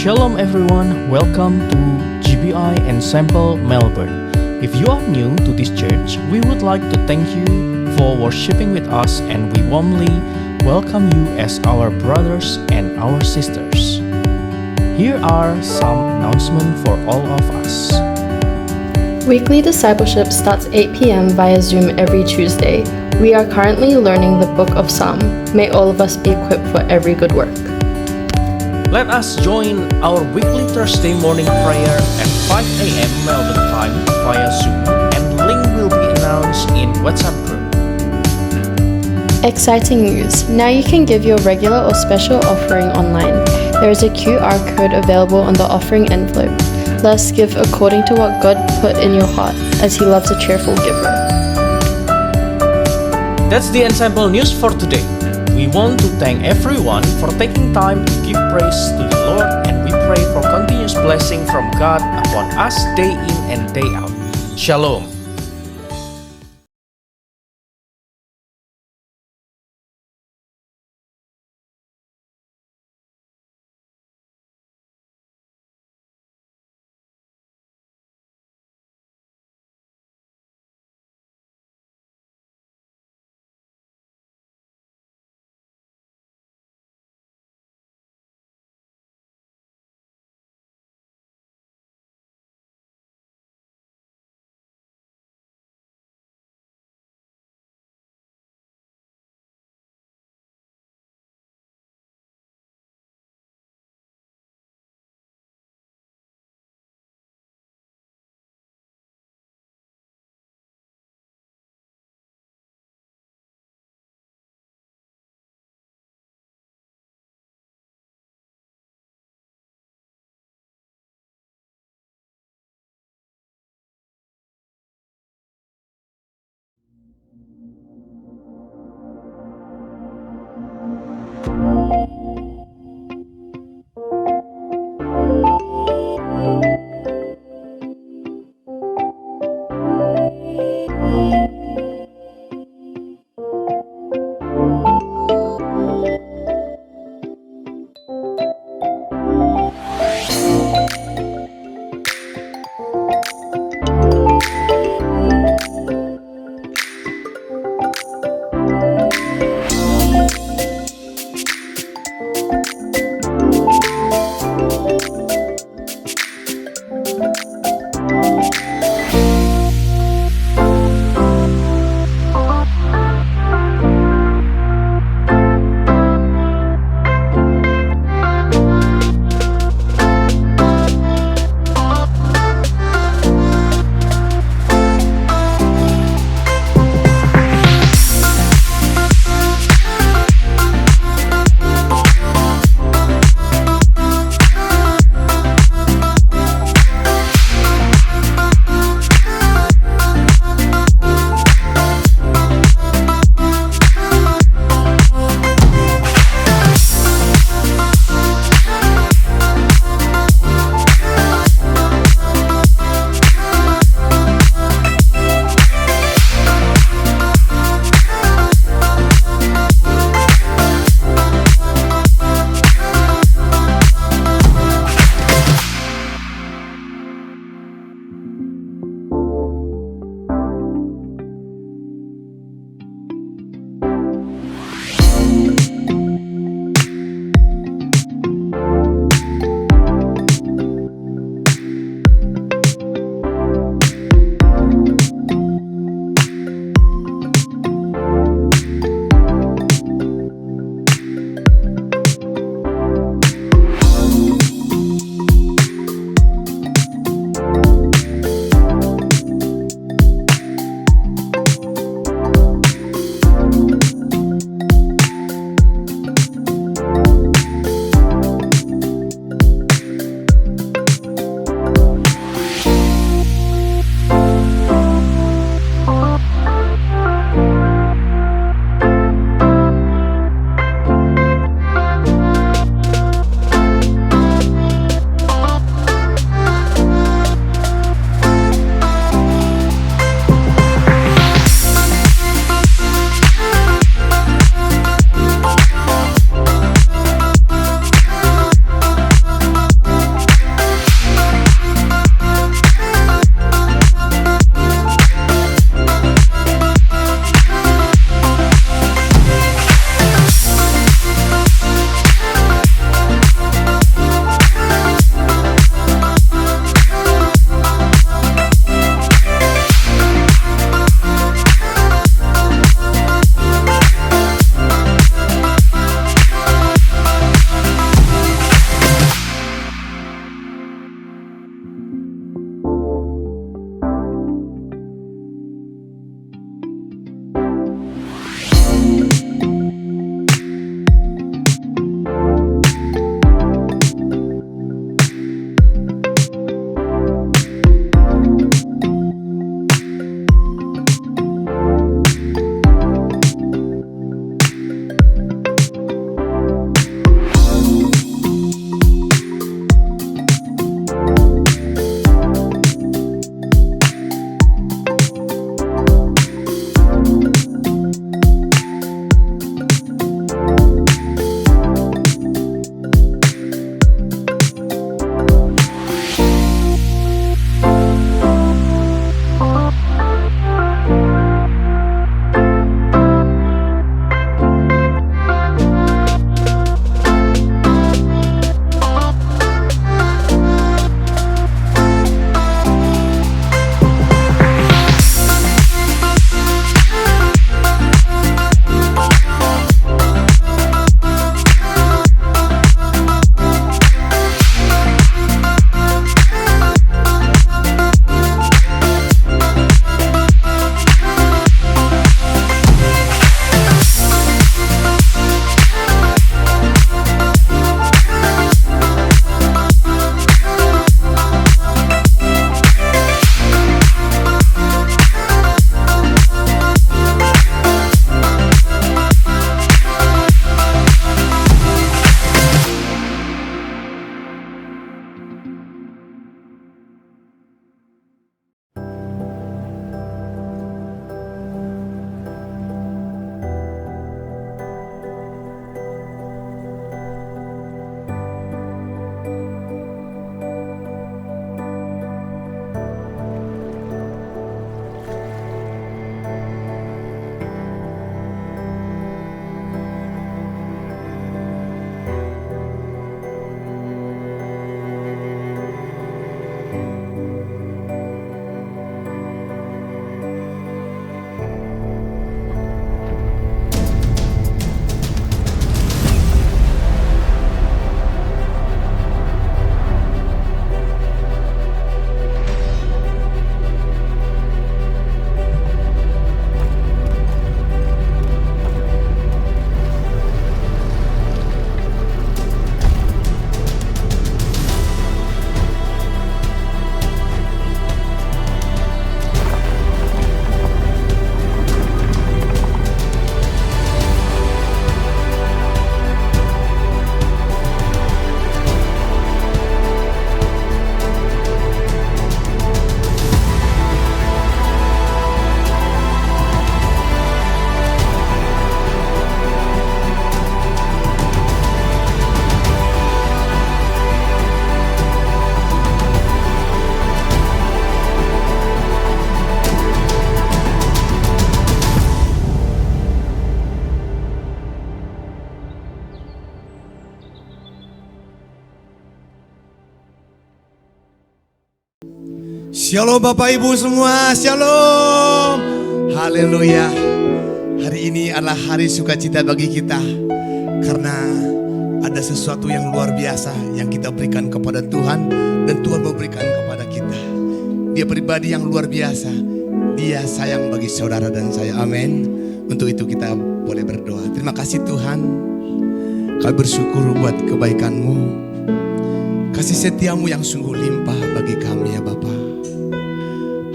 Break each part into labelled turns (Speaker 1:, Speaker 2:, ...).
Speaker 1: Shalom everyone, welcome to GBI Ensemble Melbourne. If you are new to this church, we would like to thank you for worshiping with us and we warmly welcome you as our brothers and our sisters. Here are some announcements for all of us.
Speaker 2: Weekly discipleship starts 8 p.m. via Zoom every Tuesday. We are currently learning the book of Psalm. May all of us be equipped for every good work.
Speaker 1: Let us join our weekly Thursday morning prayer at 5 a.m. Melbourne time via Zoom, and link will be announced in WhatsApp group.
Speaker 2: Exciting news! Now you can give your regular or special offering online. There is a QR code available on the offering envelope. Let us give according to what God put in your heart, as He loves a cheerful giver.
Speaker 1: That's the ensemble news for today. We want to thank everyone for taking time to give praise to the Lord, and we pray for continuous blessing from God upon us day in and day out. Shalom.
Speaker 3: Shalom Bapak Ibu semua, shalom. Haleluya. Hari ini adalah hari sukacita bagi kita karena ada sesuatu yang luar biasa yang kita berikan kepada Tuhan dan Tuhan memberikan kepada kita. Dia pribadi yang luar biasa. Dia sayang bagi saudara dan saya. Amin. Untuk itu kita boleh berdoa. Terima kasih Tuhan. Kami bersyukur buat kebaikan-Mu. Kasih setiamu yang sungguh limpah bagi kami ya Bapa.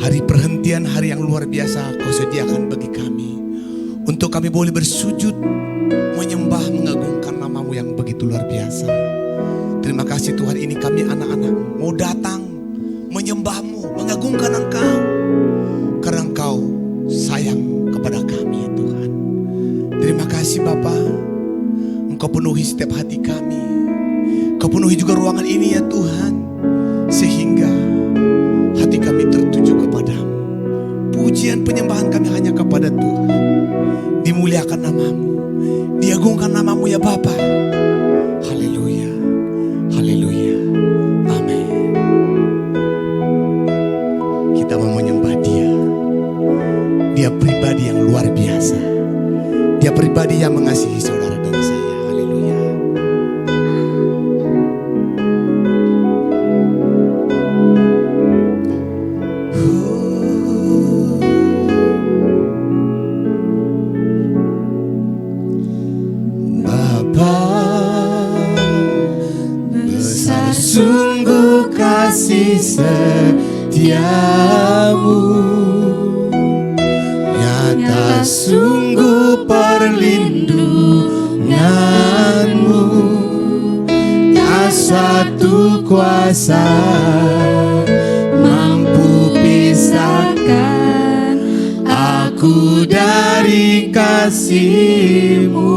Speaker 3: Hari perhentian, hari yang luar biasa Kau sediakan bagi kami. Untuk kami boleh bersujud, menyembah, mengagungkan nama-Mu yang begitu luar biasa. Terima kasih Tuhan, ini kami anak-anak mau datang menyembah-Mu, mengagungkan Engkau. Karena Engkau sayang kepada kami ya Tuhan. Terima kasih Bapa. Engkau penuhi setiap hati kami. Kau penuhi juga ruangan ini ya Tuhan. Sehingga hati kami tertuju kepada-Mu. Pujian penyembahan kami hanya kepada Tuhan. Dimuliakan nama-Mu, diagungkan nama-Mu ya Bapa. Haleluya, haleluya, amin. Kita mau menyembah Dia. Dia pribadi yang luar biasa. Dia pribadi yang mengasihi saudara dan saya. Haleluya. Sungguh kasih setiamu, nyata sungguh perlindunganmu, tak satu kuasa mampu pisahkan aku dari kasih-Mu.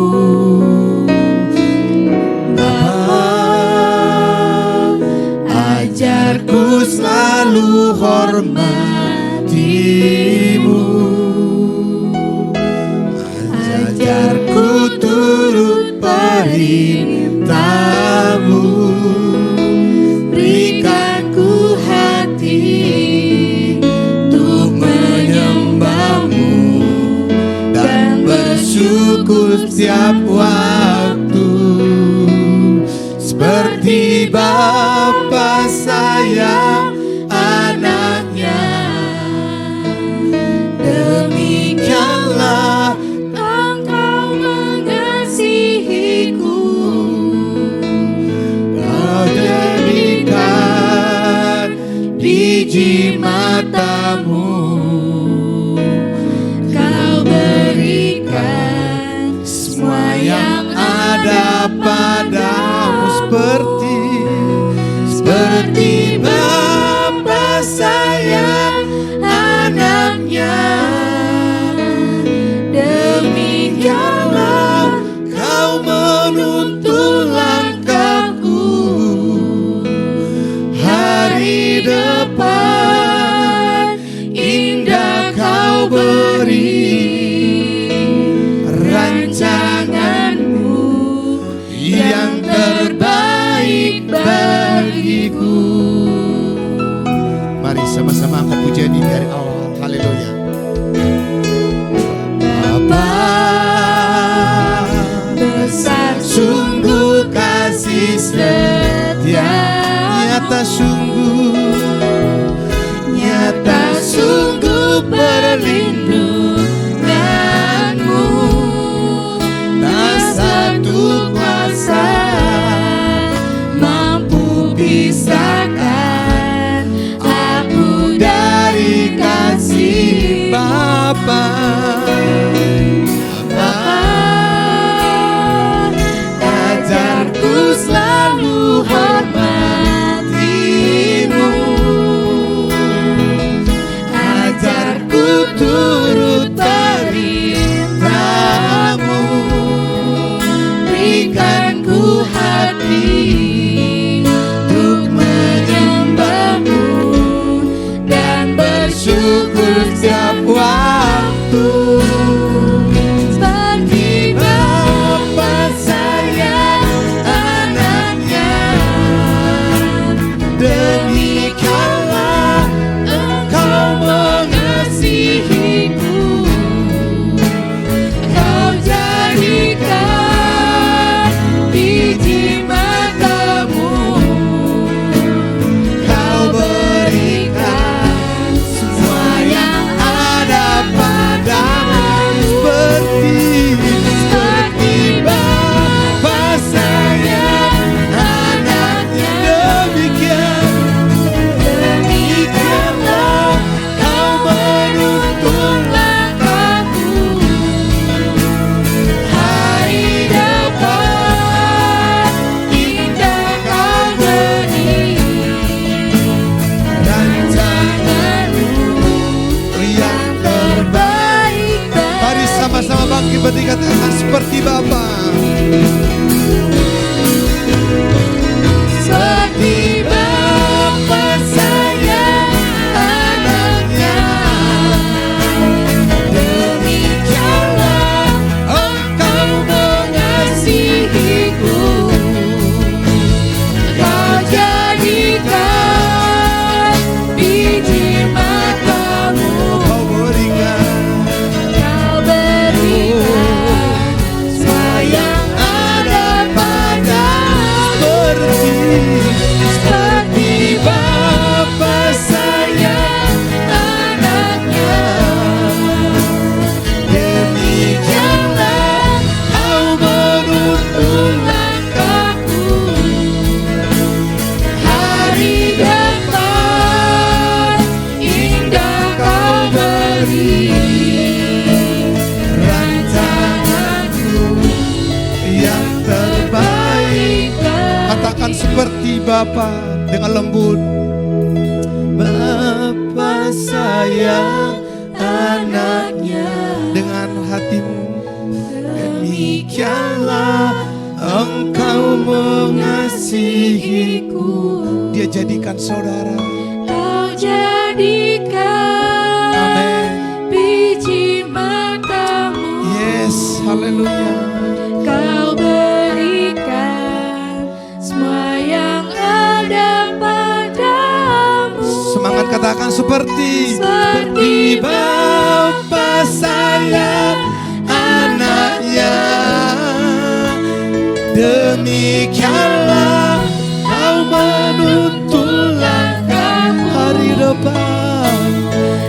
Speaker 3: Ajarku selalu hormati-Mu, ajarku turut perintah-Mu, berikan ku hati untuk menyembah-Mu dan bersyukur setiap waktu. Seperti Bapa sayang anaknya, demikianlah Engkau mengasihiku. Kau jadikan biji mata-Mu, Kau berikan semua yang ada padamu. Seperti Bapa sayang anaknya, demikianlah Kau menuntun langkahku. Hari depan indah Kau beri, rancangan-Mu yang terbaik bagiku. Mari sama-sama angkat pujian ini dari awal. Haleluya. Bapa dengan lembut. Bapa sayang anaknya dengan hatimu. Demikianlah Engkau mengasihiku. Dia jadikan saudara.
Speaker 4: Kau jadikan
Speaker 3: Amin.
Speaker 4: biji matamu.
Speaker 3: Yes, haleluya.
Speaker 4: Kau berikan semua yang ada padamu.
Speaker 3: Semangat katakan seperti Bapa sayang anaknya. Demikianlah Kau menuntun langkah hari depan.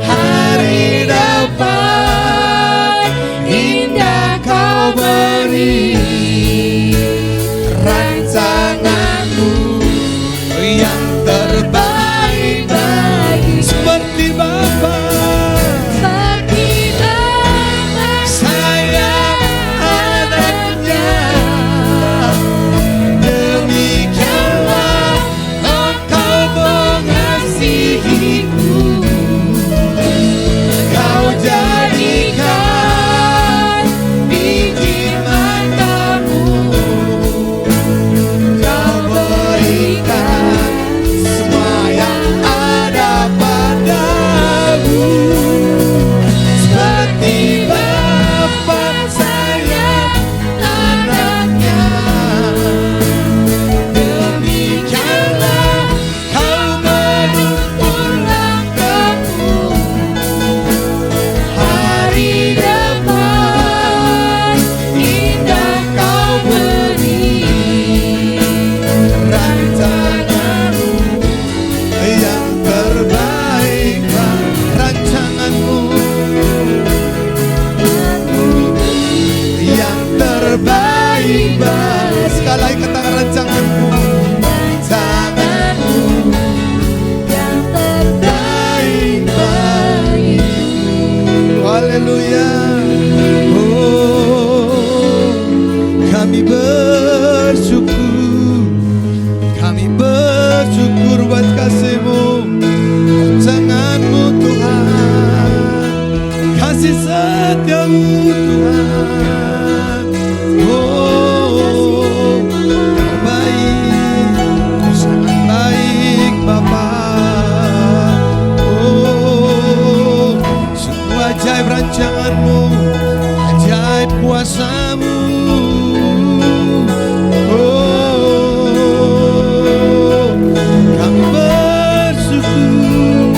Speaker 3: Hari depan indah Kau beri. Rancanganmu yang terbaik bagi seperti Bapa.
Speaker 4: Seperti Bapa
Speaker 3: Sayang anaknya. Demikianlah Engkau mengasihiku. Kau jadikan biji matamu. Kau berikan semua yang ada padamu. Seperti Bapa sayang anaknya. Demikianlah Kau menuntun langkahmu. Hari depan indah Kau beri. Rancanganmu yang terbaik. Rancanganmu yang terbaik. Sekali lagi katakan rancanganmu. Rancanganmu
Speaker 4: yang terbaik bagiku.
Speaker 3: haleluya. Oh, kami bersyukur. Kami bersyukur buat kasih-Mu, rancangan-Mu Tuhan, kasih setia-Mu Tuhan. Oh, Kau baik, Kau sangat baik Bapa. Oh, semua ajaib rancangan-Mu, ajaib kuasa-Mu. Oh, kami bersyukur,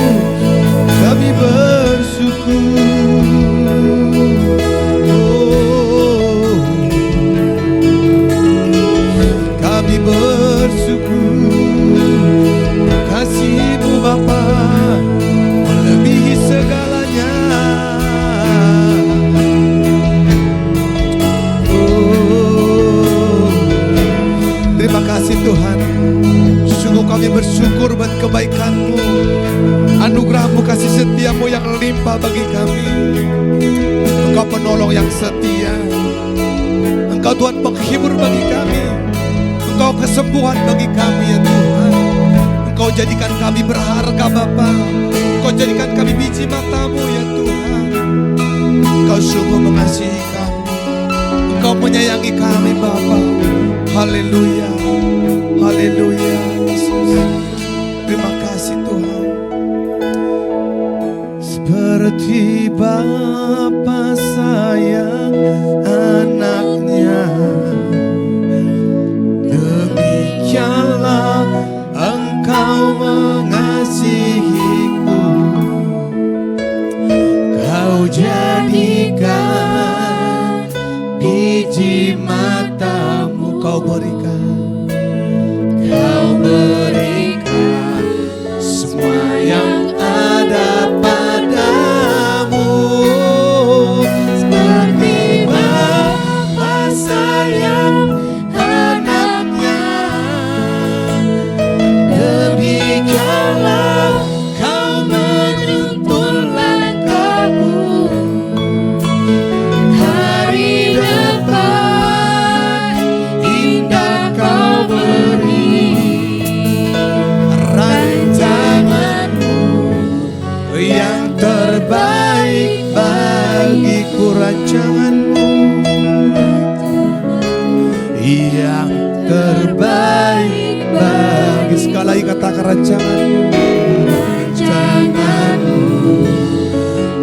Speaker 3: kami bersyukur. Oh, kami bersyukur. Kasih-Mu Bapa melebihi segalanya. Oh, terima kasih Tuhan. Sungguh kami bersyukur buat kebaikan-Mu, anugerah-Mu, kasih setia-Mu yang limpah bagi kami. Engkau penolong yang setia. Engkau Tuhan penghibur bagi kami. Engkau kesembuhan bagi kami ya Tuhan. Engkau jadikan kami berharga Bapa. Engkau jadikan kami biji mata-Mu ya Tuhan. Engkau sungguh mengasihi kami. Engkau menyayangi kami Bapa. Haleluya. Haleluya Yesus. Terima kasih Tuhan. Seperti Bapa sayang anaknya, demikianlah Engkau mengasihiku. Kau jadikan biji mata-Mu, Kau berikan. Kau berikan semua yang ada padamu. Seperti Bapa sayang anaknya, demikianlah Kau menuntun langkahmu. Hari depan indah Kau terbaik bagi segala katakan rancanganmu,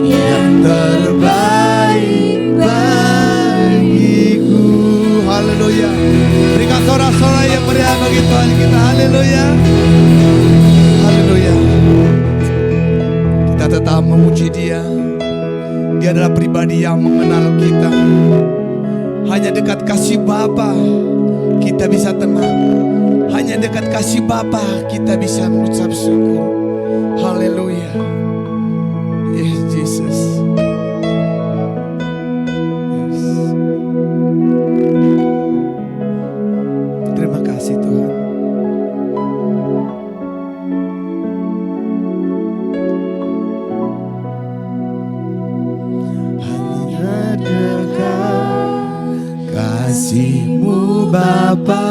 Speaker 3: yang terbaik bagiku. Haleluya. Berikan sorak-sorai yang meriah bagi Tuhan kita. Haleluya. Haleluya. Kita tetap memuji Dia. Dia adalah pribadi yang mengenal kita. Hanya dekat kasih Bapa kita bisa tenang. Hanya dekat kasih Bapa kita bisa mengucap syukur. Haleluya. Yes, Jesus. Yes. Terima kasih Tuhan. Hanya dekat kasih-Mu Bapa,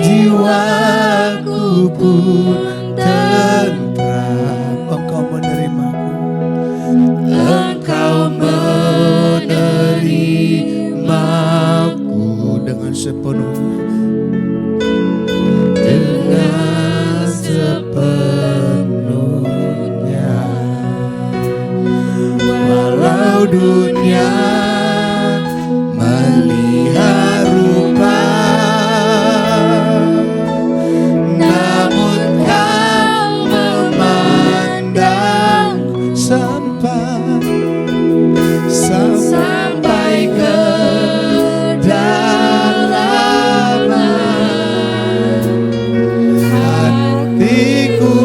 Speaker 3: jiwaku pun tentram. Engkau menerimaku, Engkau menerimaku dengan sepenuhnya, dengan sepenuhnya. Walau dunia melihat rupa, namun Kau memandang sampai ke dalam hatiku.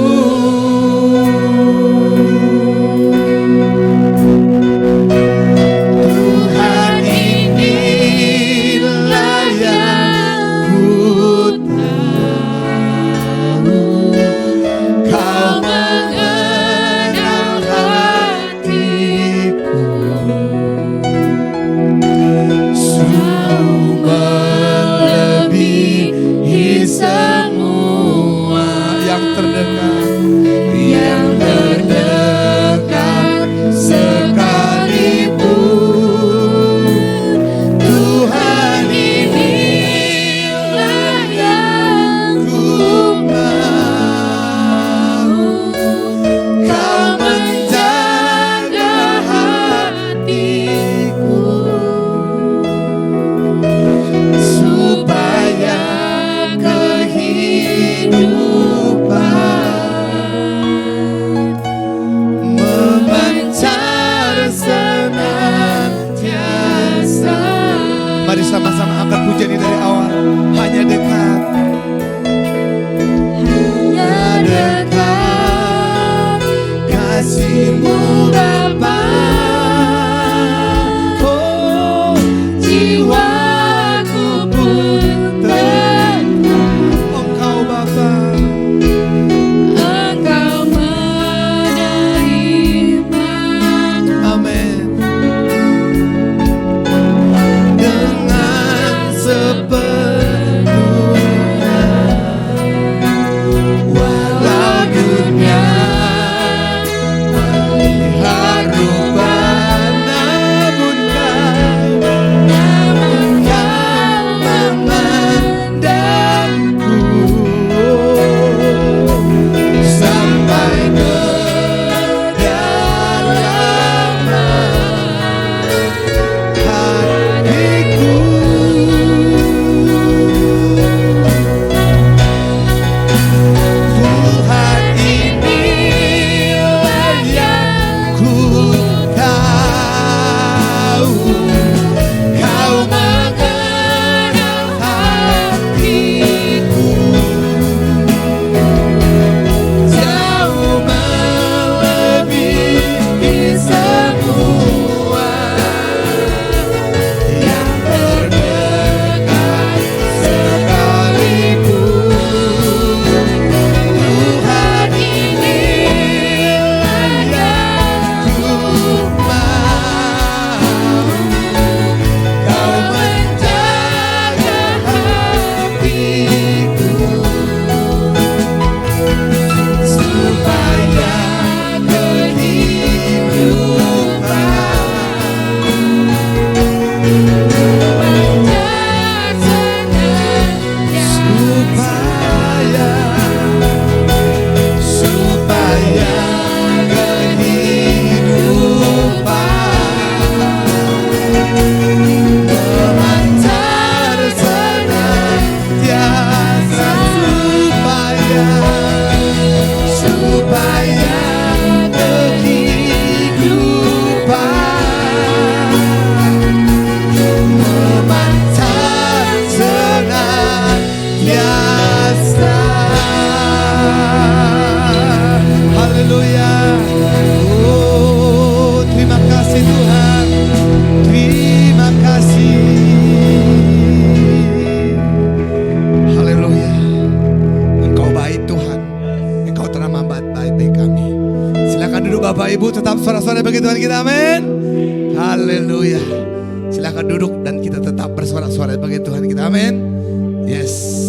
Speaker 3: Tuhan, inilah yang ku tahu, Kau mengenal hatiku. Sungguh melebihi semua yang terdekat sekalipun. Tuhan, inilah yang ku mau, Kau menjaga hatiku, supaya kehidupan memancar senantiasa. Mari sama-sama angkat pujian ini dari awal. Hanya dekat, hanya dekat kasih-Mu Bapa. Oh, jiwaku pun tenang. Engkau Bapa,
Speaker 4: Engkau menerima.
Speaker 3: amin. Dengan sepenuhnya, walau dunia melihat tetap sorak-sorai bagi Tuhan kita, amin. Haleluya. Silakan duduk dan kita tetap bersorak-sorai bagi Tuhan kita, amin. Yes.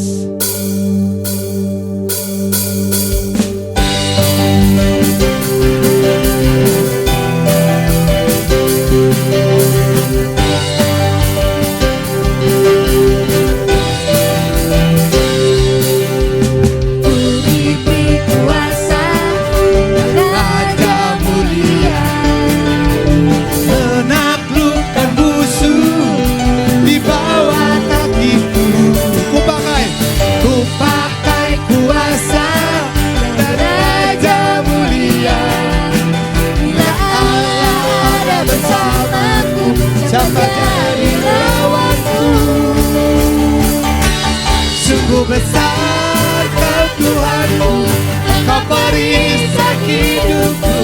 Speaker 3: Besar Kau Tuhanku, Kau perisai hidupku.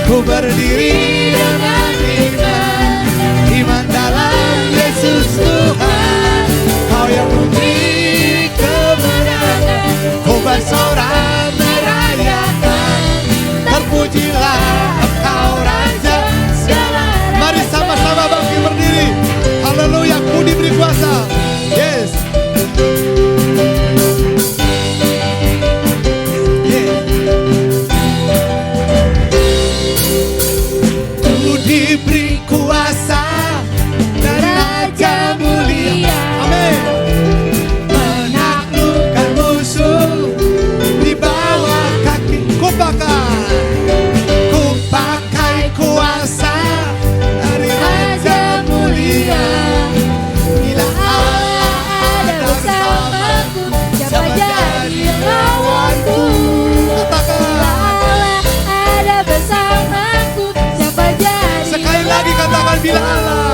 Speaker 3: Ku berdiri dengan iman, iman dalam Yesus Tuhan. Kau yang memberi kemenangan, ku bersorak merayakan. Terpujilah Engkau Raja segala. Mari sama-sama bangkit berdiri. Haleluya, Ku diberi kuasa. Yes. Diberi kuasa dan Raja mulia, amin. Menaklukkan musuh di bawah kaki. Ku pakai kuasa dari Raja mulia. Bila Allah ada bersamaku, siapa jadi lawanku? Bila Allah ada bersamaku, siapa jadi? Sekali lagi katakan, bila Allah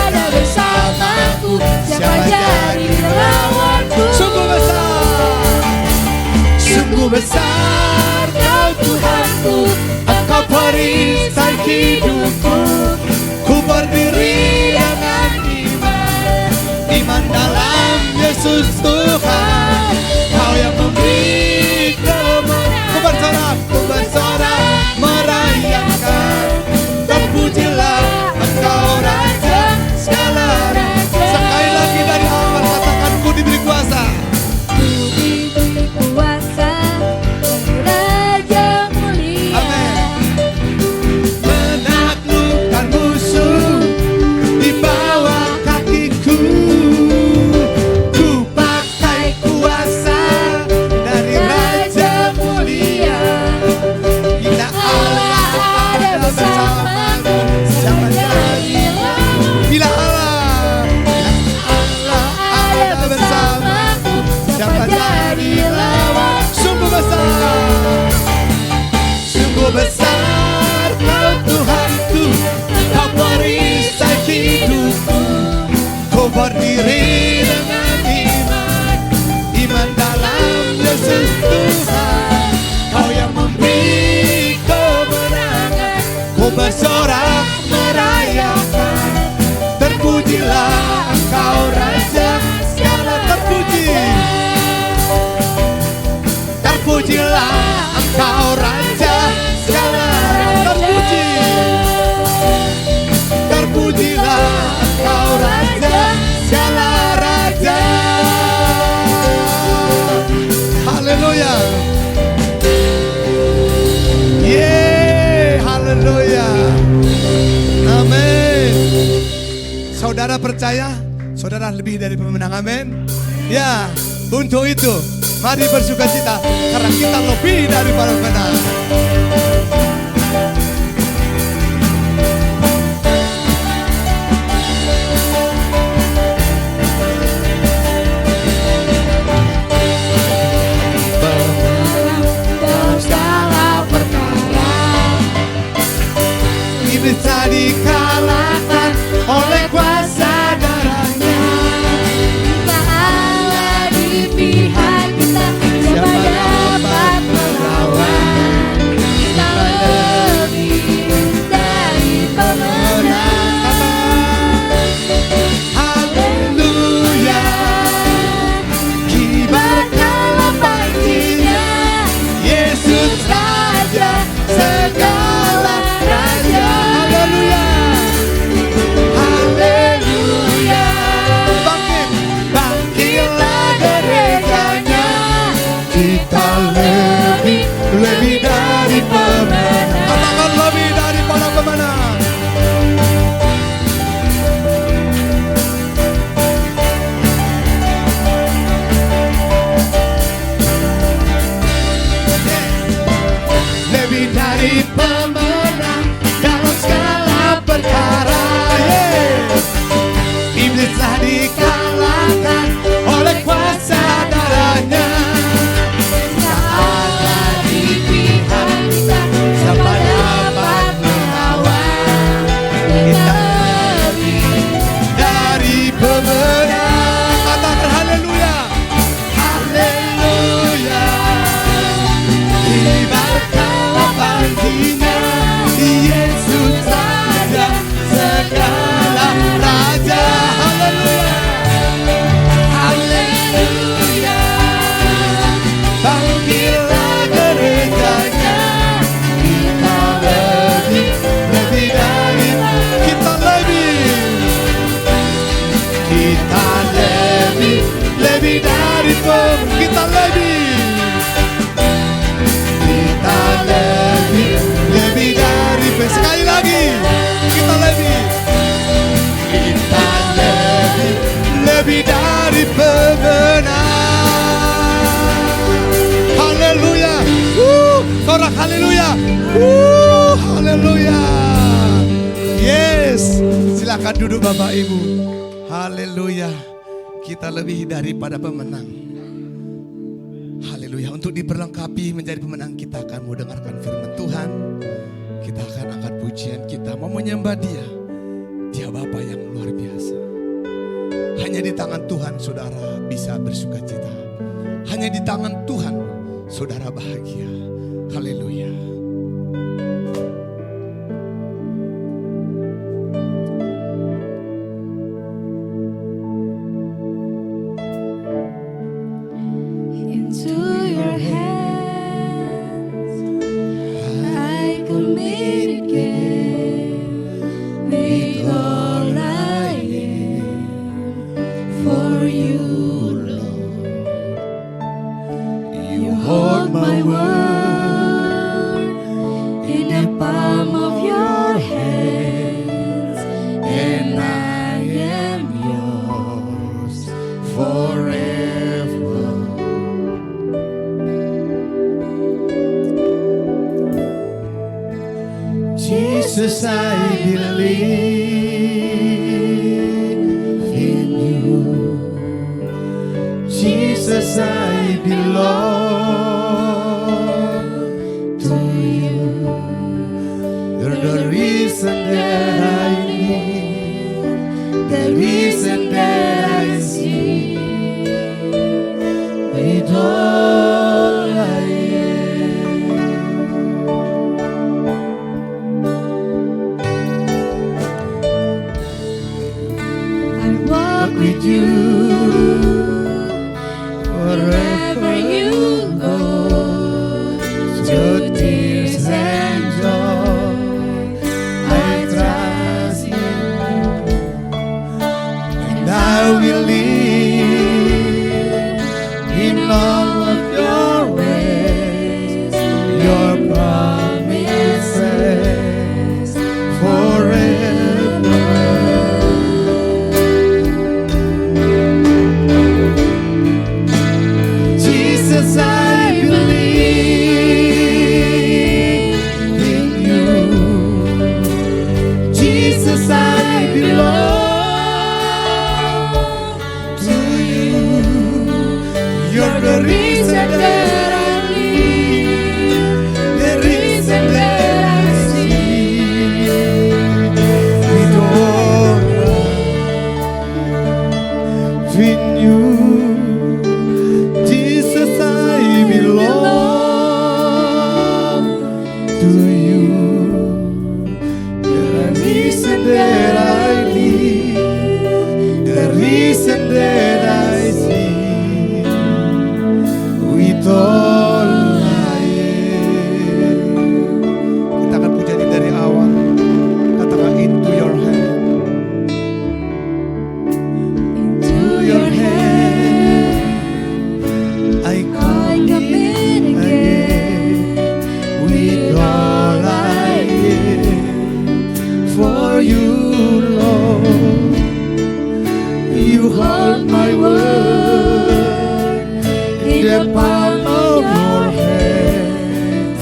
Speaker 3: ada bersamaku, siapa jadi lawanku? Sungguh besar Kau Tuhanku, Engkau perisai hidupku. Ku berdiri dengan iman, iman dalam Yesus Tuhan. Kau yang memberi kemenangan. Ku bersorak merayakan. Terpujilah Engkau Raja segala raja. Sekali lagi dari awal katakan, ku diberi kuasa.
Speaker 4: Ku diberi kuasa dari Raja mulia.
Speaker 3: Amin. Menaklukkan musuh di bawah kakiku. Ku pakai kuasa dari Raja mulia. Bila Allah ada bersamaku, siapa jadi lawanku? Bila Allah ada bersamaku, siapa jadi lawanku? Sungguh besar Kau Tuhanku, Kau perisai hidupku. Ku berdiri dengan iman, iman dalam Yesus Tuhan. Kau yang memberi kemenangan, ku bersorak merayakan. Terpujilah Engkau Raja segala. Terpujilah Engkau Raja segala. Terpujilah Engkau Raja segala raja. Haleluya. Haleluya. Amin. Saudara percaya, saudara lebih dari pemenang, amin. Ya, untuk itu mari bersukacita karena kita lebih dari para pemenang. Bisa dikalahkan oleh kuasa darahnya.
Speaker 4: Jika Allah di pihak kita, siapa dapat melawan? Kita lebih dari pemenang.
Speaker 3: Haleluya. Kibarkanlah panjinya, Yesus Raja. Yes, silakan duduk Bapak Ibu. Haleluya. Kita lebih daripada pemenang. Haleluya. Untuk diperlengkapi menjadi pemenang, kita akan mau dengarkan firman Tuhan. Kita akan angkat pujian, kita mau menyembah Dia. Dia Bapa yang luar biasa. Hanya di tangan Tuhan saudara bisa bersuka cita. Hanya di tangan Tuhan saudara bahagia. Haleluya.
Speaker 4: Into your hands I commit again, with all I am for you, Lord. You hold my world in the palm of your hands, and I am yours forever.
Speaker 3: Jesus, I believe in you. Jesus, I belong to you. You're the reason that I live, the reason that I see. With all I
Speaker 4: Walk with you wherever you go, through tears and joy. I trust you,
Speaker 3: and I will live in all of your ways, your promises forever. Jesus, I believe in you. Jesus, I belong to you. You're the reason that I live, the reason that I see. With all life in you. Jesus, I belong to you. The reason that I live, the reason that I see. With all I am. Kita akan puja ini dari awal. Katakan into your hand.
Speaker 4: into your hand
Speaker 3: I
Speaker 4: I commit again,
Speaker 3: with all I am for you, Lord. You hold my world in the palm of your hand,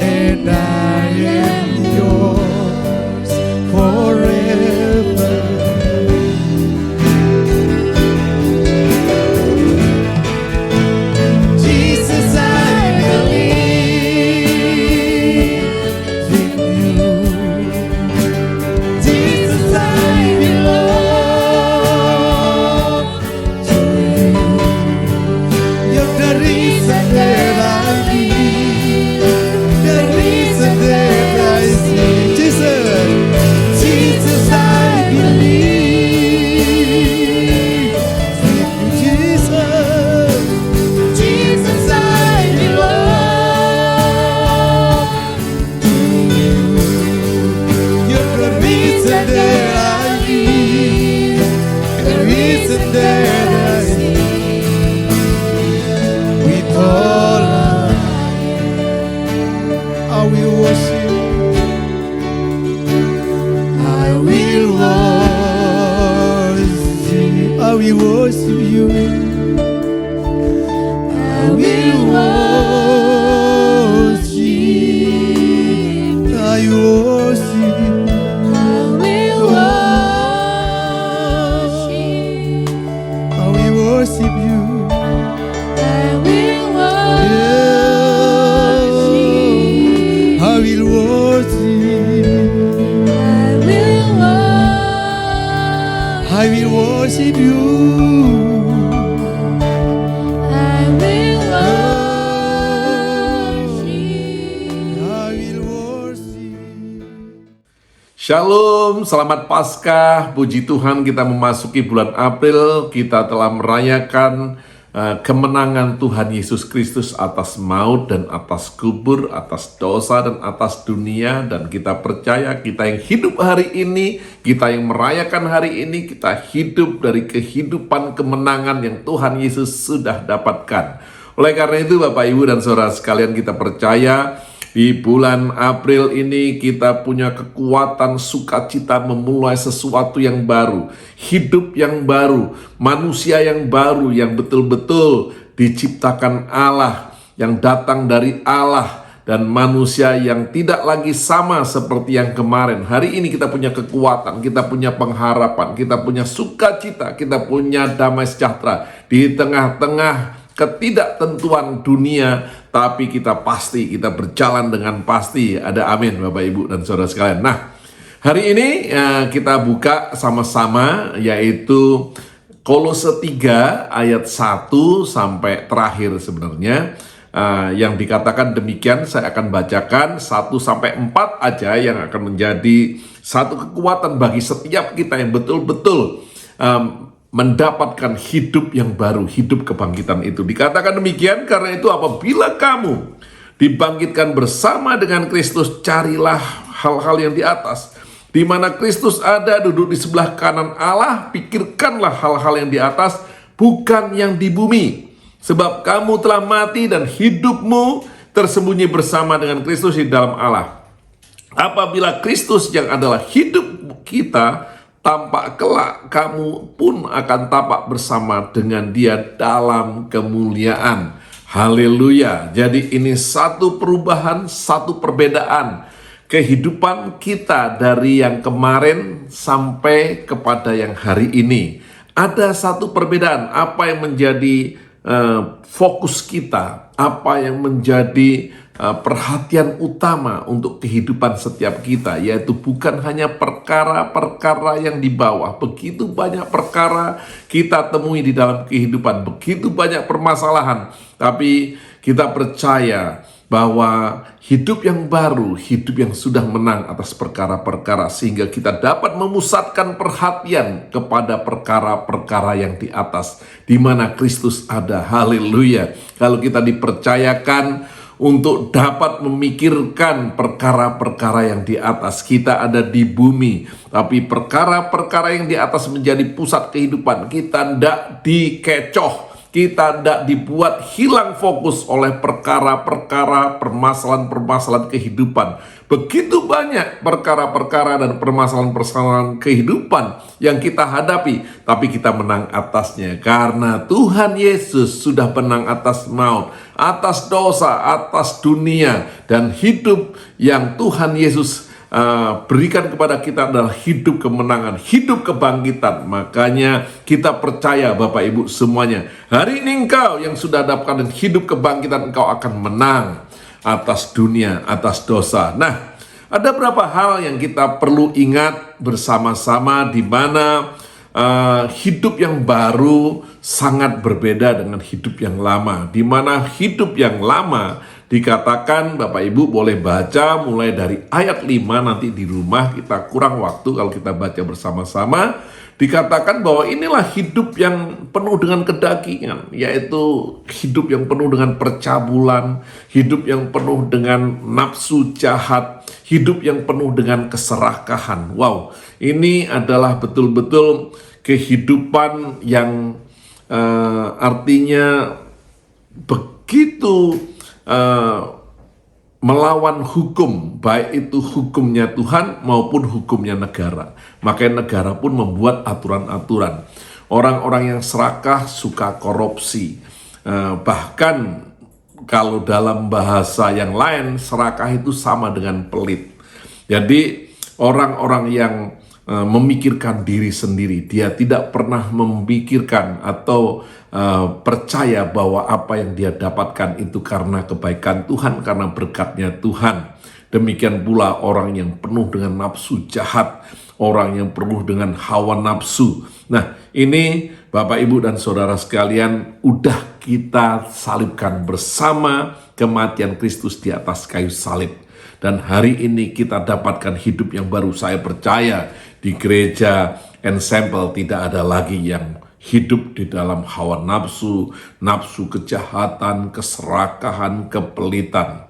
Speaker 3: and I am yours forever. Jesus, I believe in you. Jesus, I belong to you. You're the reason that I live, the reason that I see. Jesus, Jesus, I believe in you. Jesus. Jesus, I belong to you. You're the reason that I live, the reason that I see. With all I will worship, I will worship, I will worship you. I will worship, I worship,
Speaker 4: I will
Speaker 3: worship you.
Speaker 4: I will worship.
Speaker 3: I will worship.
Speaker 5: Shalom, selamat Paskah. Puji Tuhan, kita memasuki bulan April. Kita telah merayakan kemenangan Tuhan Yesus Kristus atas maut dan atas kubur, atas dosa dan atas dunia. Dan kita percaya kita yang hidup hari ini, kita yang merayakan hari ini, kita hidup dari kehidupan kemenangan yang Tuhan Yesus sudah dapatkan. Oleh karena itu Bapak Ibu dan Saudara sekalian, kita percaya di bulan April ini kita punya kekuatan sukacita memulai sesuatu yang baru, hidup yang baru, manusia yang baru yang betul-betul diciptakan Allah, yang datang dari Allah, dan manusia yang tidak lagi sama seperti yang kemarin. Hari ini kita punya kekuatan, kita punya pengharapan, kita punya sukacita, kita punya damai sejahtera di tengah-tengah ketidaktentuan dunia, tapi kita berjalan dengan pasti. Ada amin Bapak Ibu dan Saudara sekalian. Nah, hari ini kita buka sama-sama, yaitu Kolose 3 ayat 1 sampai terakhir sebenarnya. Yang dikatakan demikian, saya akan bacakan 1 sampai 4 aja, yang akan menjadi satu kekuatan bagi setiap kita yang betul-betul mendapatkan hidup yang baru, hidup kebangkitan itu. Dikatakan demikian, karena itu apabila kamu dibangkitkan bersama dengan Kristus, carilah hal-hal yang di atas, di mana Kristus ada duduk di sebelah kanan Allah. Pikirkanlah hal-hal yang di atas, bukan yang di bumi. Sebab kamu telah mati dan hidupmu tersembunyi bersama dengan Kristus di dalam Allah. Apabila Kristus yang adalah hidup kita tampak kelak, kamu pun akan tampak bersama dengan Dia dalam kemuliaan. Haleluya. Jadi ini satu perubahan, satu perbedaan kehidupan kita dari yang kemarin sampai kepada yang hari ini. Ada satu perbedaan. Apa yang menjadi fokus kita, apa yang menjadi perhatian utama untuk kehidupan setiap kita, yaitu bukan hanya perkara-perkara yang di bawah. Begitu banyak perkara kita temui di dalam kehidupan, begitu banyak permasalahan, tapi kita percaya bahwa hidup yang baru, hidup yang sudah menang atas perkara-perkara, sehingga kita dapat memusatkan perhatian kepada perkara-perkara yang di atas, di mana Kristus ada. Haleluya. Kalau kita dipercayakan untuk dapat memikirkan perkara-perkara yang di atas, kita ada di bumi, tapi perkara-perkara yang di atas menjadi pusat kehidupan kita, tidak dikecoh, kita tidak dibuat hilang fokus oleh perkara-perkara, permasalahan-permasalahan kehidupan. Begitu banyak perkara-perkara dan permasalahan-permasalahan kehidupan yang kita hadapi, tapi kita menang atasnya karena Tuhan Yesus sudah menang atas maut, atas dosa, atas dunia, dan hidup yang Tuhan Yesus berikan kepada kita adalah hidup kemenangan, hidup kebangkitan. Makanya kita percaya Bapak Ibu semuanya, hari ini engkau yang sudah dapatkan hidup kebangkitan, engkau akan menang atas dunia, atas dosa. Nah, ada beberapa hal yang kita perlu ingat bersama-sama, di mana hidup yang baru sangat berbeda dengan hidup yang lama. Di mana hidup yang lama dikatakan, Bapak Ibu boleh baca mulai dari ayat 5, nanti di rumah kita kurang waktu kalau kita baca bersama-sama. Dikatakan bahwa inilah hidup yang penuh dengan kedagingan, yaitu hidup yang penuh dengan percabulan, hidup yang penuh dengan nafsu jahat, hidup yang penuh dengan keserakahan. Wow, ini adalah betul-betul kehidupan yang artinya begitu melawan hukum, baik itu hukumnya Tuhan maupun hukumnya negara. Makanya negara pun membuat aturan-aturan. Orang-orang yang serakah suka korupsi. Bahkan kalau dalam bahasa yang lain, serakah itu sama dengan pelit. Jadi orang-orang yang memikirkan diri sendiri, dia tidak pernah memikirkan atau percaya bahwa apa yang dia dapatkan itu karena kebaikan Tuhan, karena berkatnya Tuhan. Demikian pula orang yang penuh dengan nafsu jahat, orang yang penuh dengan hawa nafsu. Nah, ini Bapak, Ibu, dan saudara sekalian, udah kita salibkan bersama kematian Kristus di atas kayu salib. Dan hari ini kita dapatkan hidup yang baru. Saya percaya di gereja Ensemble tidak ada lagi yang hidup di dalam hawa nafsu, nafsu kejahatan, keserakahan, kepelitan.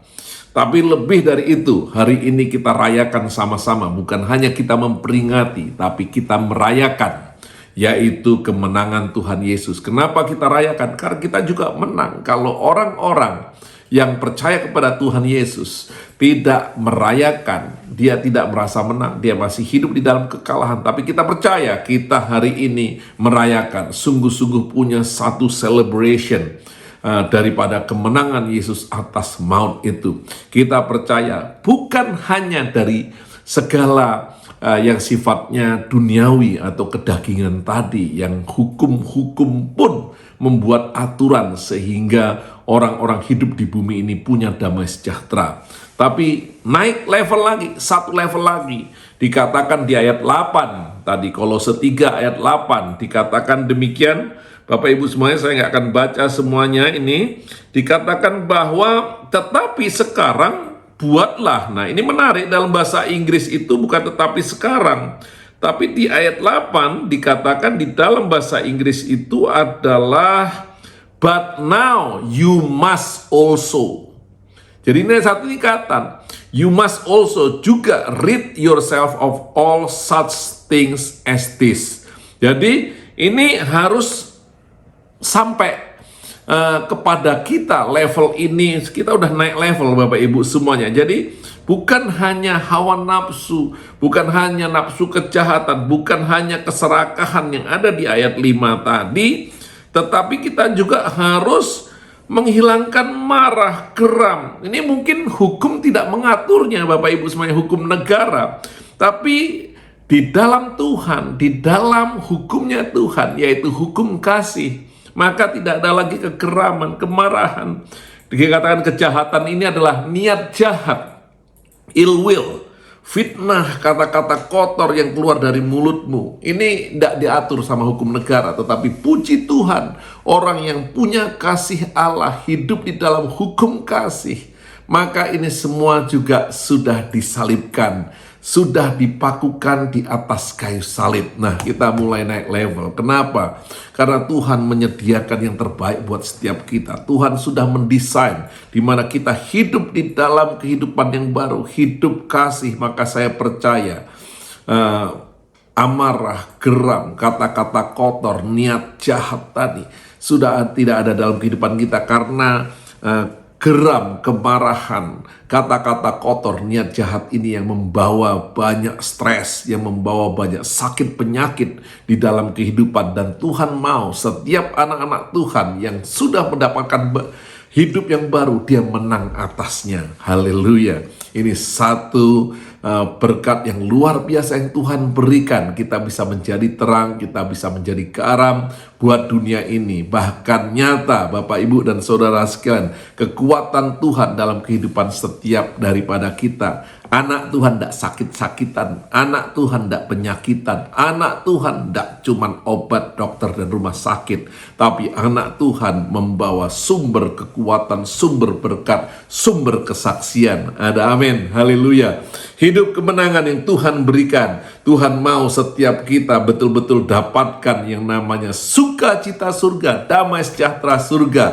Speaker 5: Tapi lebih dari itu, hari ini kita rayakan sama-sama. Bukan hanya kita memperingati, tapi kita merayakan, yaitu kemenangan Tuhan Yesus. Kenapa kita rayakan? Karena kita juga menang. Kalau orang-orang yang percaya kepada Tuhan Yesus tidak merayakan, dia tidak merasa menang, dia masih hidup di dalam kekalahan. Tapi kita percaya, kita hari ini merayakan, sungguh-sungguh punya satu celebration daripada kemenangan Yesus atas maut itu. Kita percaya bukan hanya dari segala yang sifatnya duniawi atau kedagingan tadi, yang hukum-hukum pun membuat aturan sehingga orang-orang hidup di bumi ini punya damai sejahtera. Tapi naik level lagi, satu level lagi. Dikatakan di ayat 8, tadi Kolose 3 ayat 8, dikatakan demikian. Bapak Ibu semuanya, saya nggak akan baca semuanya ini. Dikatakan bahwa tetapi sekarang buatlah. Nah, ini menarik, dalam bahasa Inggris itu bukan tetapi sekarang. Tapi di ayat 8 dikatakan di dalam bahasa Inggris itu adalah but now you must also. Jadi ini satu ikatan. You must also juga rid yourself of all such things as this. Jadi ini harus sampai kepada kita level ini. Kita udah naik level Bapak Ibu semuanya. Jadi bukan hanya hawa nafsu, bukan hanya nafsu kejahatan, bukan hanya keserakahan yang ada di ayat 5 tadi, tetapi kita juga harus menghilangkan marah, geram. Ini mungkin hukum tidak mengaturnya Bapak Ibu semuanya, hukum negara. Tapi di dalam Tuhan, di dalam hukumnya Tuhan, yaitu hukum kasih, maka tidak ada lagi kegeraman, kemarahan. Dikatakan kejahatan ini adalah niat jahat, ill will, fitnah, kata-kata kotor yang keluar dari mulutmu. Ini tidak diatur sama hukum negara, tetapi puji Tuhan, orang yang punya kasih Allah hidup di dalam hukum kasih, maka ini semua juga sudah disalibkan, sudah dipakukan di atas kayu salib. Nah, kita mulai naik level. Kenapa? Karena Tuhan menyediakan yang terbaik buat setiap kita. Tuhan sudah mendesain di mana kita hidup di dalam kehidupan yang baru, hidup kasih. Maka saya percaya amarah, geram, kata-kata kotor, niat jahat tadi sudah tidak ada dalam kehidupan kita, karena geram, kemarahan, kata-kata kotor, niat jahat ini yang membawa banyak stres, yang membawa banyak sakit penyakit di dalam kehidupan. Dan Tuhan mau setiap anak-anak Tuhan yang sudah mendapatkan hidup yang baru, dia menang atasnya. Haleluya. Ini satu berkat yang luar biasa yang Tuhan berikan. Kita bisa menjadi terang, kita bisa menjadi garam buat dunia ini. Bahkan nyata Bapak Ibu dan Saudara sekalian, kekuatan Tuhan dalam kehidupan setiap daripada kita. Anak Tuhan tidak sakit-sakitan, anak Tuhan tidak penyakitan, anak Tuhan tidak cuman obat, dokter, dan rumah sakit, tapi anak Tuhan membawa sumber kekuatan, sumber berkat, sumber kesaksian. Ada amin, haleluya. Hidup kemenangan yang Tuhan berikan. Tuhan mau setiap kita betul-betul dapatkan yang namanya sukacita surga, damai sejahtera surga.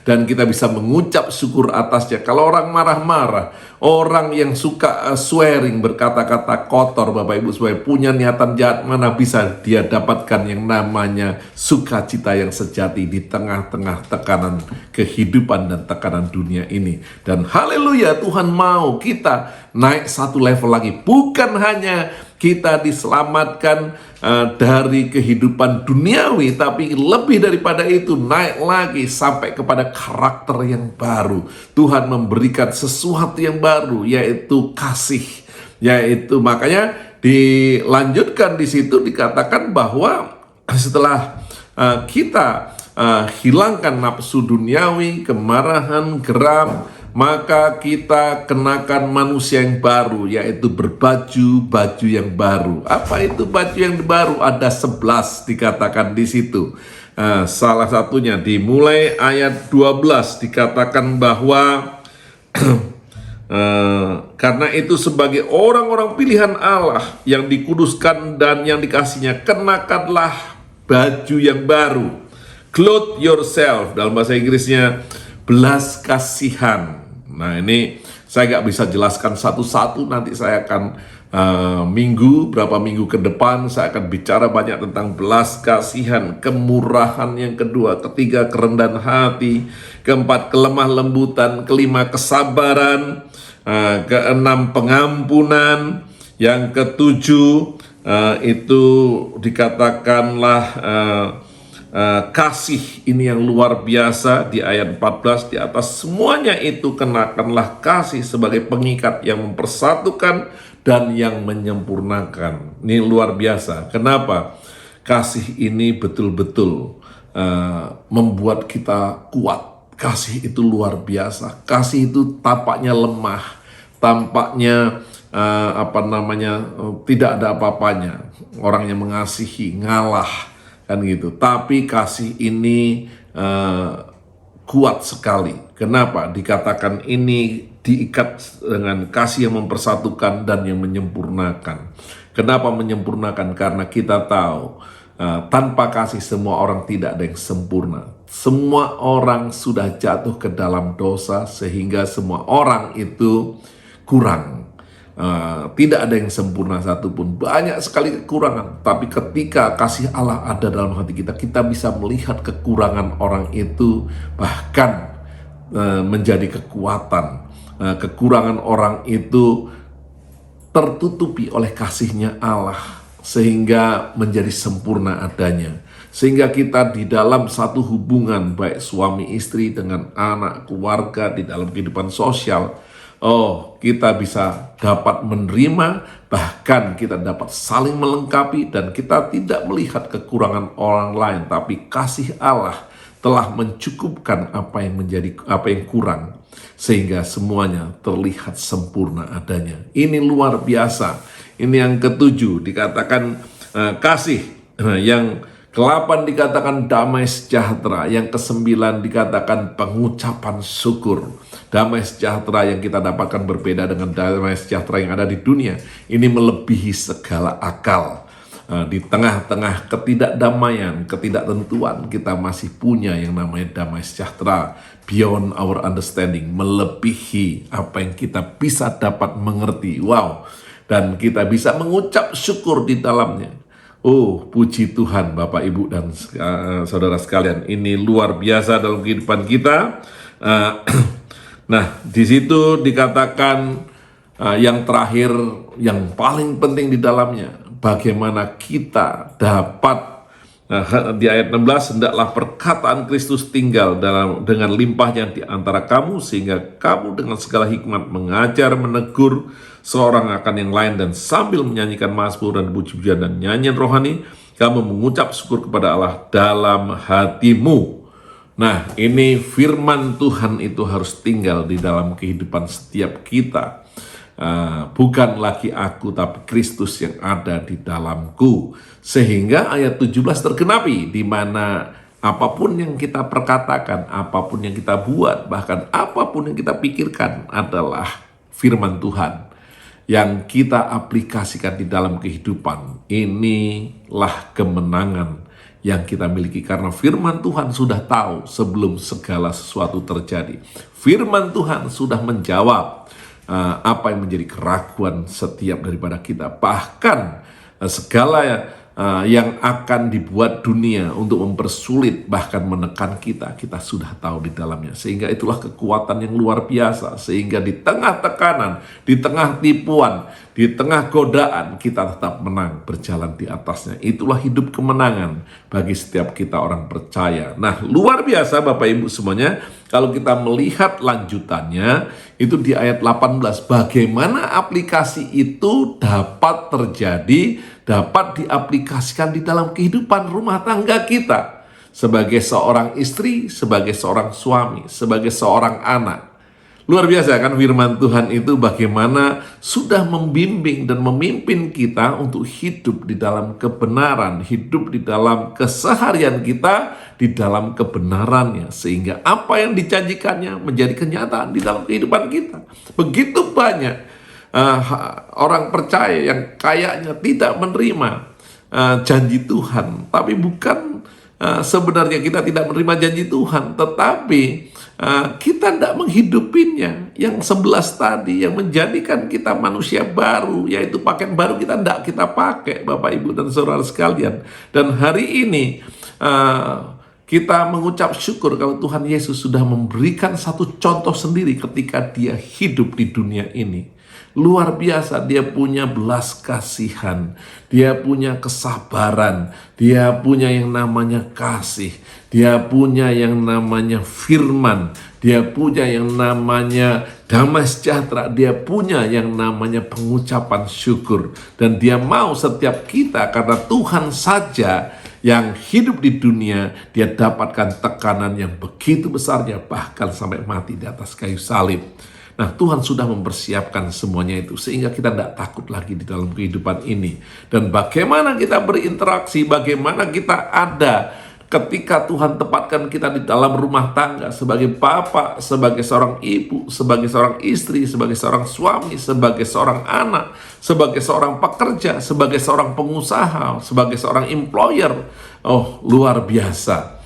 Speaker 5: Dan kita bisa mengucap syukur atasnya. Kalau orang marah-marah, orang yang suka swearing, berkata-kata kotor, Bapak Ibu supaya punya niatan jahat, mana bisa dia dapatkan yang namanya sukacita yang sejati di tengah-tengah tekanan kehidupan dan tekanan dunia ini. Dan haleluya, Tuhan mau kita naik satu level lagi. Bukan hanya kita diselamatkan dari kehidupan duniawi, tapi lebih daripada itu, naik lagi sampai kepada karakter yang baru. Tuhan memberikan sesuatu yang baru, yaitu kasih. Yaitu makanya dilanjutkan di situ dikatakan bahwa setelah kita hilangkan nafsu duniawi, kemarahan, geram, maka kita kenakan manusia yang baru, yaitu berbaju yang baru. Apa itu baju yang baru? Ada 11 dikatakan di situ. Salah satunya dimulai ayat 12 dikatakan bahwa karena itu sebagai orang-orang pilihan Allah yang dikuduskan dan yang dikasihnya, kenakanlah baju yang baru. Clothe yourself, dalam bahasa Inggrisnya belas kasihan. Nah, ini saya nggak bisa jelaskan satu-satu, nanti saya akan beberapa minggu ke depan saya akan bicara banyak tentang belas kasihan, kemurahan yang kedua, ketiga kerendahan hati, keempat kelemah lembutan, kelima kesabaran, keenam pengampunan, yang ketujuh itu dikatakanlah kasih. Ini yang luar biasa di ayat 14 di atas. Semuanya itu kenakanlah kasih sebagai pengikat yang mempersatukan dan yang menyempurnakan. Ini luar biasa. Kenapa? Kasih ini betul-betul membuat kita kuat. Kasih itu luar biasa. Kasih itu tampaknya lemah, tampaknya tidak ada apa-apanya. Orang yang mengasihi ngalah, kan gitu. Tapi kasih ini kuat sekali. Kenapa? Dikatakan ini diikat dengan kasih yang mempersatukan dan yang menyempurnakan. Kenapa menyempurnakan? Karena kita tahu tanpa kasih semua orang tidak ada yang sempurna. Semua orang sudah jatuh ke dalam dosa sehingga semua orang itu kurang. Tidak ada yang sempurna satupun. Banyak sekali kekurangan. Tapi ketika kasih Allah ada dalam hati kita, kita bisa melihat kekurangan orang itu bahkan menjadi kekuatan. Kekurangan orang itu tertutupi oleh kasihnya Allah sehingga menjadi sempurna adanya. Sehingga kita di dalam satu hubungan baik suami istri dengan anak, keluarga, di dalam kehidupan sosial, kita bisa dapat menerima, bahkan kita dapat saling melengkapi, dan kita tidak melihat kekurangan orang lain, tapi kasih Allah telah mencukupkan apa yang kurang, sehingga semuanya terlihat sempurna adanya. Ini luar biasa. Ini yang ketujuh dikatakan kasih, yang ke-8 dikatakan damai sejahtera, yang ke-9 dikatakan pengucapan syukur. Damai sejahtera yang kita dapatkan berbeda dengan damai sejahtera yang ada di dunia. Ini melebihi segala akal. Di tengah-tengah ketidakdamaian, ketidaktentuan, kita masih punya yang namanya damai sejahtera. Beyond our understanding, melebihi apa yang kita bisa dapat mengerti. Wow, dan kita bisa mengucap syukur di dalamnya. Oh, puji Tuhan Bapak Ibu dan saudara sekalian, ini luar biasa dalam kehidupan kita. Nah, di situ dikatakan yang terakhir, yang paling penting di dalamnya, bagaimana kita dapat di ayat 16, hendaklah perkataan Kristus tinggal dengan limpahnya di antara kamu, sehingga kamu dengan segala hikmat mengajar, menegur seorang akan yang lain, dan sambil menyanyikan mazmur dan puji-pujian dan nyanyian rohani, kamu mengucap syukur kepada Allah dalam hatimu. Nah, ini firman Tuhan itu harus tinggal di dalam kehidupan setiap kita. Bukan lagi aku, tapi Kristus yang ada di dalamku. Sehingga ayat 17 tergenapi, di mana apapun yang kita perkatakan, apapun yang kita buat, bahkan apapun yang kita pikirkan adalah firman Tuhan yang kita aplikasikan di dalam kehidupan. Inilah kemenangan yang kita miliki, karena firman Tuhan sudah tahu sebelum segala sesuatu terjadi. Firman Tuhan sudah menjawab apa yang menjadi keraguan setiap daripada kita. Bahkan segala yang akan dibuat dunia untuk mempersulit, bahkan menekan kita sudah tahu di dalamnya. Sehingga itulah kekuatan yang luar biasa. Sehingga di tengah tekanan, di tengah tipuan, di tengah godaan, kita tetap menang, berjalan di atasnya. Itulah hidup kemenangan bagi setiap kita orang percaya. Nah, luar biasa Bapak Ibu semuanya. Kalau kita melihat lanjutannya, itu di ayat 18, bagaimana aplikasi itu dapat terjadi, dapat diaplikasikan di dalam kehidupan rumah tangga kita. Sebagai seorang istri, sebagai seorang suami, sebagai seorang anak. Luar biasa kan firman Tuhan itu bagaimana sudah membimbing dan memimpin kita untuk hidup di dalam kebenaran, hidup di dalam keseharian kita, di dalam kebenarannya. Sehingga apa yang dijanjikannya menjadi kenyataan di dalam kehidupan kita. Begitu banyak orang percaya yang kayaknya tidak menerima janji Tuhan. Tapi bukan sebenarnya kita tidak menerima janji Tuhan, tetapi kita tidak menghidupinya. Yang 11 tadi yang menjadikan kita manusia baru, yaitu pakaian baru kita tidak kita pakai, Bapak Ibu dan Saudara sekalian. Dan hari ini kita mengucap syukur kalau Tuhan Yesus sudah memberikan satu contoh sendiri ketika dia hidup di dunia ini. Luar biasa, dia punya belas kasihan, dia punya kesabaran, dia punya yang namanya kasih, dia punya yang namanya firman, dia punya yang namanya damai sejahtera, dia punya yang namanya pengucapan syukur. Dan dia mau setiap kita, karena Tuhan saja yang hidup di dunia, dia dapatkan tekanan yang begitu besarnya, bahkan sampai mati di atas kayu salib. Nah, Tuhan sudah mempersiapkan semuanya itu sehingga kita tidak takut lagi di dalam kehidupan ini. Dan bagaimana kita berinteraksi, bagaimana kita ada ketika Tuhan tempatkan kita di dalam rumah tangga sebagai bapak, sebagai seorang ibu, sebagai seorang istri, sebagai seorang suami, sebagai seorang anak, sebagai seorang pekerja, sebagai seorang pengusaha, sebagai seorang employer. Oh, luar biasa.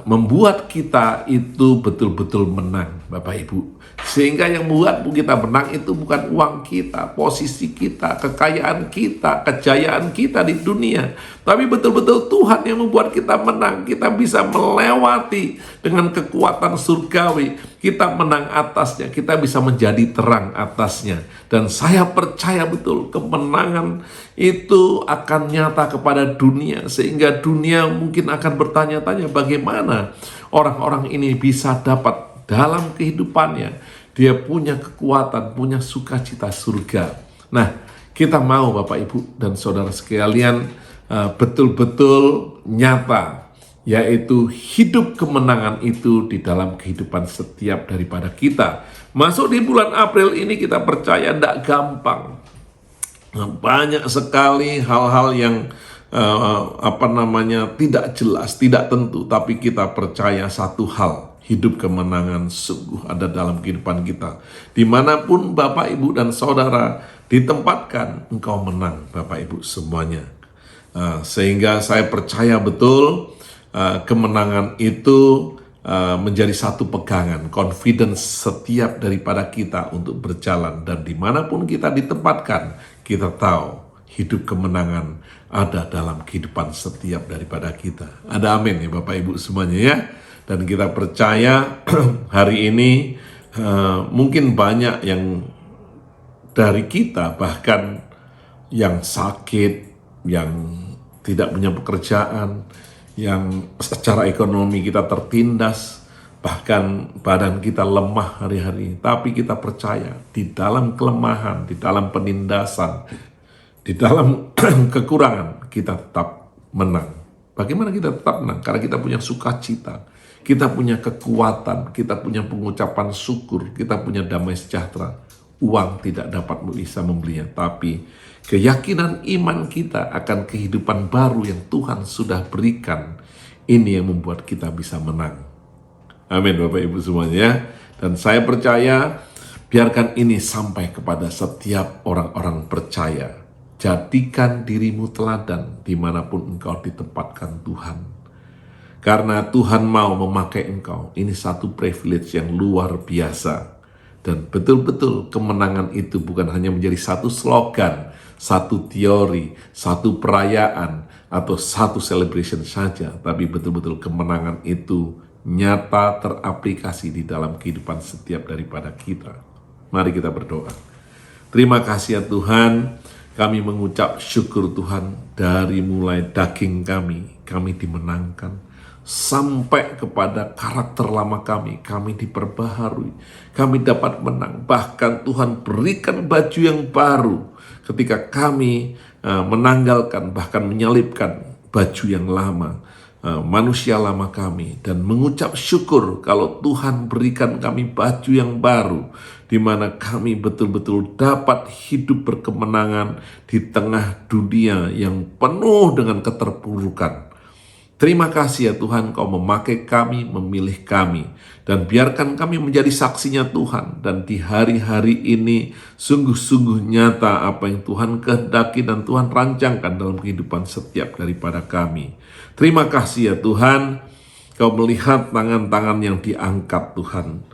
Speaker 5: Membuat kita itu betul-betul menang, Bapak Ibu. Sehingga yang membuat kita menang itu bukan uang kita, posisi kita, kekayaan kita, kejayaan kita di dunia, tapi betul-betul Tuhan yang membuat kita menang. Kita bisa melewati dengan kekuatan surgawi, kita menang atasnya, kita bisa menjadi terang atasnya. Dan saya percaya betul kemenangan itu akan nyata kepada dunia, sehingga dunia mungkin akan bertanya-tanya bagaimana orang-orang ini bisa dapat dalam kehidupannya, dia punya kekuatan, punya sukacita surga. Nah, kita mau Bapak Ibu dan Saudara sekalian betul-betul nyata, yaitu hidup kemenangan itu di dalam kehidupan setiap daripada kita. Masuk di bulan April ini kita percaya tidak gampang. Banyak sekali hal-hal yang tidak jelas, tidak tentu, tapi kita percaya satu hal. Hidup kemenangan sungguh ada dalam kehidupan kita. Dimanapun Bapak, Ibu, dan Saudara ditempatkan, engkau menang, Bapak, Ibu, semuanya. Sehingga saya percaya betul kemenangan itu menjadi satu pegangan, confidence setiap daripada kita untuk berjalan. Dan dimanapun kita ditempatkan, kita tahu hidup kemenangan ada dalam kehidupan setiap daripada kita. Ada amin ya Bapak, Ibu, semuanya ya. Dan kita percaya hari ini mungkin banyak yang dari kita, bahkan yang sakit, yang tidak punya pekerjaan, yang secara ekonomi kita tertindas, bahkan badan kita lemah hari-hari. Tapi kita percaya di dalam kelemahan, di dalam penindasan, di dalam kekurangan, kita tetap menang. Bagaimana kita tetap menang? Karena kita punya sukacita, kita punya kekuatan, kita punya pengucapan syukur, kita punya damai sejahtera. Uang tidak dapat bisa membelinya, tapi keyakinan iman kita akan kehidupan baru yang Tuhan sudah berikan, ini yang membuat kita bisa menang. Amin Bapak Ibu semuanya. Dan saya percaya, biarkan ini sampai kepada setiap orang-orang percaya. Jadikan dirimu teladan dimanapun engkau ditempatkan Tuhan. Karena Tuhan mau memakai engkau. Ini satu privilege yang luar biasa. Dan betul-betul kemenangan itu bukan hanya menjadi satu slogan, satu teori, satu perayaan, atau satu celebration saja. Tapi betul-betul kemenangan itu nyata teraplikasi di dalam kehidupan setiap daripada kita. Mari kita berdoa. Terima kasih ya Tuhan. Kami mengucap syukur Tuhan, dari mulai daging kami dimenangkan, sampai kepada karakter lama kami diperbaharui, kami dapat menang. Bahkan Tuhan berikan baju yang baru ketika kami menanggalkan, bahkan menyelipkan baju yang lama. manusia lama kami dan mengucap syukur kalau Tuhan berikan kami baju yang baru di mana kami betul-betul dapat hidup berkemenangan di tengah dunia yang penuh dengan keterpurukan. Terima kasih ya Tuhan, Kau memakai kami, memilih kami, dan biarkan kami menjadi saksinya Tuhan. Dan di hari-hari ini sungguh-sungguh nyata apa yang Tuhan kehendaki dan Tuhan rancangkan dalam kehidupan setiap daripada kami. Terima kasih ya Tuhan, Kau melihat tangan-tangan yang diangkat Tuhan.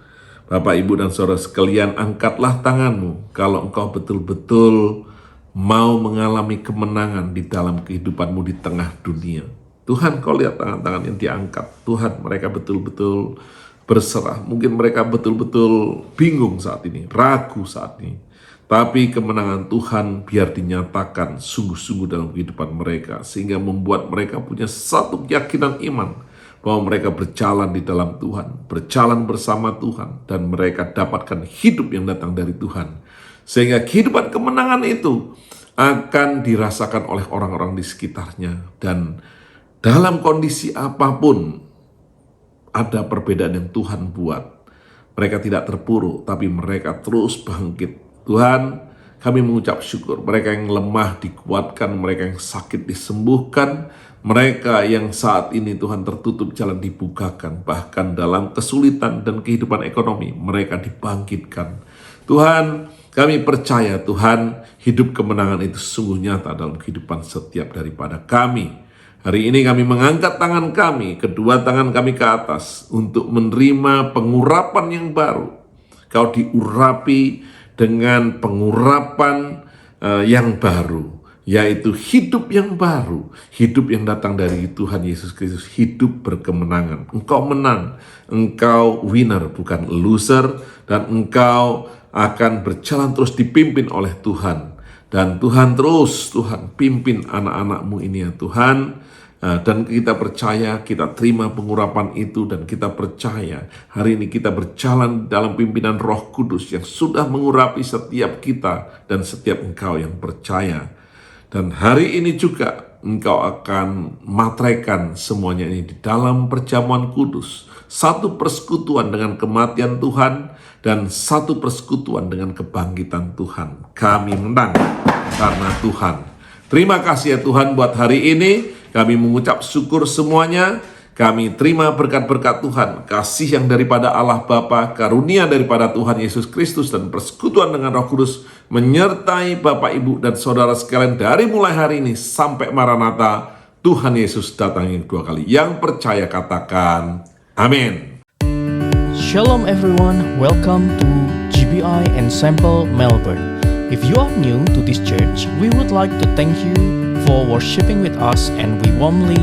Speaker 5: Bapak, Ibu, dan Saudara sekalian, angkatlah tanganmu kalau engkau betul-betul mau mengalami kemenangan di dalam kehidupanmu di tengah dunia. Tuhan, Kau lihat tangan-tangan yang diangkat. Tuhan, mereka betul-betul berserah. Mungkin mereka betul-betul bingung saat ini, ragu saat ini. Tapi kemenangan Tuhan biar dinyatakan sungguh-sungguh dalam kehidupan mereka. Sehingga membuat mereka punya satu keyakinan iman bahwa mereka berjalan di dalam Tuhan, berjalan bersama Tuhan, dan mereka dapatkan hidup yang datang dari Tuhan. Sehingga kehidupan kemenangan itu akan dirasakan oleh orang-orang di sekitarnya. Dan dalam kondisi apapun, ada perbedaan yang Tuhan buat. Mereka tidak terpuruk, tapi mereka terus bangkit. Tuhan, kami mengucap syukur. Mereka yang lemah dikuatkan, mereka yang sakit disembuhkan, mereka yang saat ini Tuhan tertutup jalan dibukakan. Bahkan dalam kesulitan dan kehidupan ekonomi, mereka dibangkitkan. Tuhan, kami percaya Tuhan, hidup kemenangan itu sungguh nyata dalam kehidupan setiap daripada kami. Hari ini kami mengangkat tangan kami, kedua tangan kami ke atas untuk menerima pengurapan yang baru. Kau diurapi dengan pengurapan yang baru, yaitu hidup yang baru, hidup yang datang dari Tuhan Yesus Kristus, hidup berkemenangan. Engkau menang, engkau winner bukan loser, dan engkau akan berjalan terus dipimpin oleh Tuhan. Dan Tuhan pimpin anak-anak-Mu ini ya Tuhan. Dan kita percaya, kita terima pengurapan itu, dan kita percaya hari ini kita berjalan dalam pimpinan Roh Kudus yang sudah mengurapi setiap kita dan setiap engkau yang percaya. Dan hari ini juga engkau akan materaikan semuanya ini di dalam perjamuan kudus. Satu persekutuan dengan kematian Tuhan dan satu persekutuan dengan kebangkitan Tuhan. Kami menang karena Tuhan. Terima kasih ya Tuhan buat hari ini. Kami mengucap syukur semuanya. Kami terima berkat-berkat Tuhan, kasih yang daripada Allah Bapa, karunia daripada Tuhan Yesus Kristus, dan persekutuan dengan Roh Kudus menyertai Bapak, Ibu, dan Saudara sekalian dari mulai hari ini sampai Maranatha. Tuhan Yesus datang yang kedua kali. Yang percaya katakan amin.
Speaker 1: Shalom everyone, welcome to GBI Ensemble Melbourne. If you are new to this church, we would like to thank you for worshiping with us, and we warmly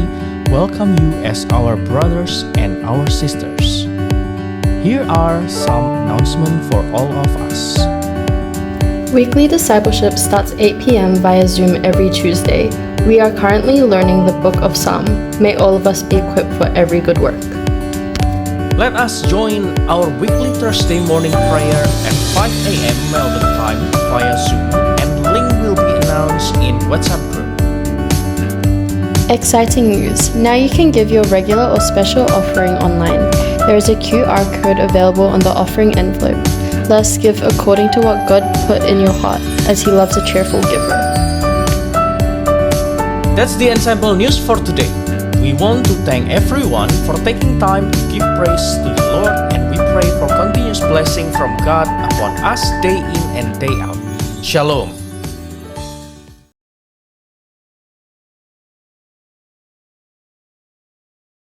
Speaker 1: welcome you as our brothers and our sisters. Here are some announcements for all of us.
Speaker 2: Weekly discipleship starts 8 p.m. via Zoom every Tuesday. We are currently learning the book of Psalm. May all of us be equipped for every good work.
Speaker 1: Let us join our weekly Thursday morning prayer at 5 a.m. Melbourne time via Zoom, and link will be announced in WhatsApp group.
Speaker 2: Exciting news! Now you can give your regular or special offering online. There is a QR code available on the offering envelope. Let us give according to what God put in your heart, as He loves a cheerful giver.
Speaker 1: That's the Ensemble news for today. We want to thank everyone for taking time to give praise to the Lord, and we pray for continuous blessing from God upon us day in and day out. Shalom.